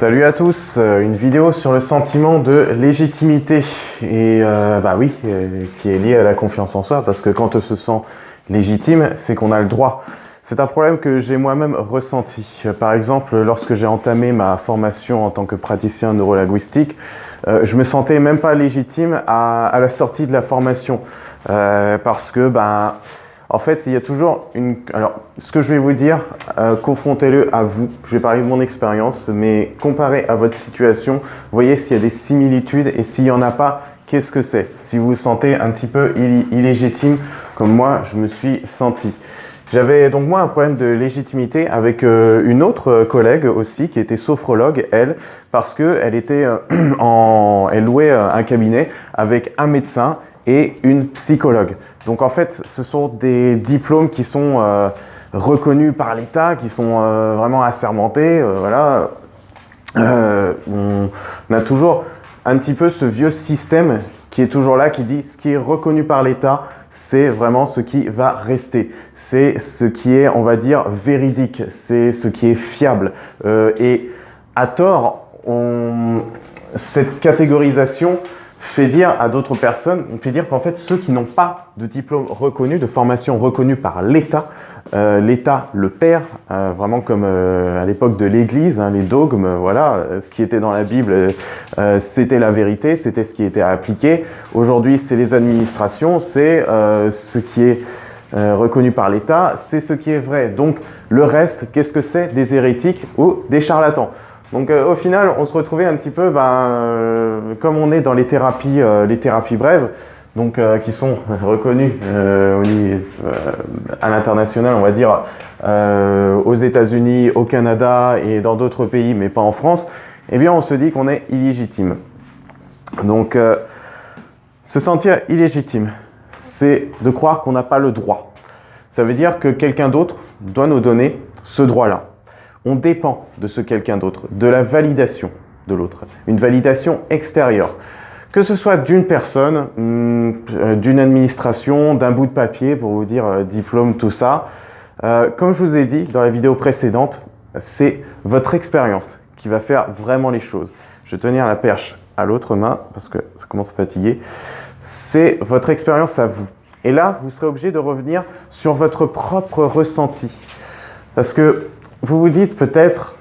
Salut à tous, une vidéo sur le sentiment de légitimité et qui est lié à la confiance en soi, parce que quand on se sent légitime, c'est qu'on a le droit. C'est un problème que j'ai moi-même ressenti. Par exemple, lorsque j'ai entamé ma formation en tant que praticien neurolinguistique, je me sentais même pas légitime à la sortie de la formation, parce que en fait, il y a toujours une... Alors, ce que je vais vous dire, confrontez-le à vous. Je vais parler de mon expérience, mais comparé à votre situation, voyez s'il y a des similitudes et s'il n'y en a pas, qu'est-ce que c'est? Si vous vous sentez un petit peu illégitime, comme moi, je me suis senti. J'avais donc moi un problème de légitimité avec une autre collègue aussi, qui était sophrologue, elle, parce qu'elle était elle louait un cabinet avec un médecin et une psychologue. Donc en fait, ce sont des diplômes qui sont reconnus par l'État, qui sont vraiment assermentés. Voilà. On a toujours un petit peu ce vieux système qui est toujours là, qui dit ce qui est reconnu par l'État, c'est vraiment ce qui va rester. C'est ce qui est, on va dire, véridique. C'est ce qui est fiable. Et à tort, cette catégorisation fait dire à d'autres personnes, fait dire qu'en fait ceux qui n'ont pas de diplôme reconnu, de formation reconnue par l'État, l'État le perd, vraiment comme à l'époque de l'Église, hein, les dogmes, voilà, ce qui était dans la Bible, c'était la vérité, c'était ce qui était appliqué. Aujourd'hui, c'est les administrations, c'est ce qui est reconnu par l'État, c'est ce qui est vrai. Donc le reste, qu'est-ce que c'est? Des hérétiques ou des charlatans. Donc au final, on se retrouvait un petit peu, comme on est dans les thérapies brèves, donc qui sont reconnues à l'international, on va dire, aux États-Unis, au Canada et dans d'autres pays, mais pas en France. Eh bien, on se dit qu'on est illégitime. Donc, se sentir illégitime, c'est de croire qu'on n'a pas le droit. Ça veut dire que quelqu'un d'autre doit nous donner ce droit-là. On dépend de ce quelqu'un d'autre, de la validation de l'autre, une validation extérieure. Que ce soit d'une personne, d'une administration, d'un bout de papier pour vous dire diplôme, tout ça. Comme je vous ai dit dans la vidéo précédente, c'est votre expérience qui va faire vraiment les choses. Je vais tenir la perche à l'autre main parce que ça commence à fatiguer. C'est votre expérience à vous. Et là, vous serez obligé de revenir sur votre propre ressenti. Parce que vous vous dites peut-être,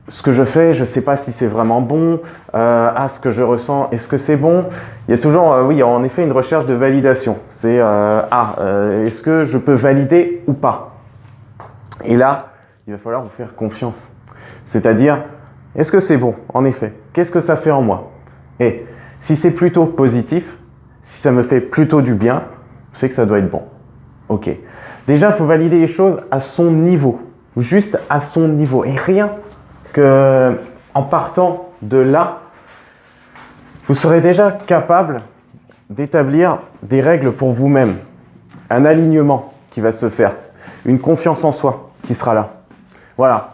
ce que je fais, je ne sais pas si c'est vraiment bon, ce que je ressens, est-ce que c'est bon? Il y a toujours, oui, en effet, une recherche de validation. C'est, est-ce que je peux valider ou pas? Et là, il va falloir vous faire confiance. C'est-à-dire, est-ce que c'est bon? En effet, qu'est-ce que ça fait en moi? Et si c'est plutôt positif, si ça me fait plutôt du bien, je sais que ça doit être bon. Ok. Déjà, il faut valider les choses à son niveau. Juste à son niveau. Et rien que en partant de là, vous serez déjà capable d'établir des règles pour vous-même. Un alignement qui va se faire. Une confiance en soi qui sera là. Voilà.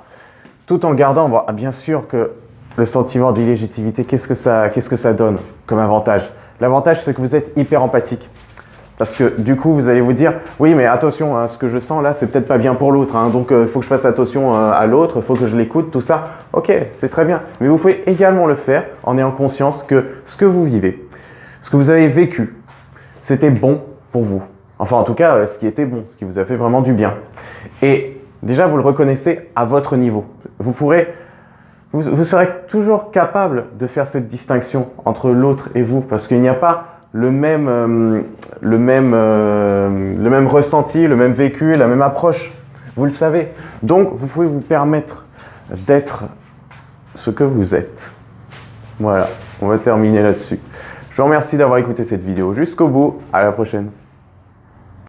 Tout en gardant, bien sûr que le sentiment d'illégitimité, qu'est-ce que ça donne comme avantage? L'avantage, c'est que vous êtes hyper empathique. Parce que du coup, vous allez vous dire, oui, mais attention, hein, ce que je sens là, c'est peut-être pas bien pour l'autre. Hein, donc, il faut que je fasse attention à l'autre, il faut que je l'écoute, tout ça. Ok, c'est très bien. Mais vous pouvez également le faire en ayant conscience que ce que vous vivez, ce que vous avez vécu, c'était bon pour vous. Enfin, en tout cas, ce qui était bon, ce qui vous a fait vraiment du bien. Et déjà, vous le reconnaissez à votre niveau. Vous serez toujours capable de faire cette distinction entre l'autre et vous, parce qu'il n'y a pas le même ressenti, le même vécu, la même approche. Vous le savez. Donc, vous pouvez vous permettre d'être ce que vous êtes. Voilà, on va terminer là-dessus. Je vous remercie d'avoir écouté cette vidéo jusqu'au bout. À la prochaine.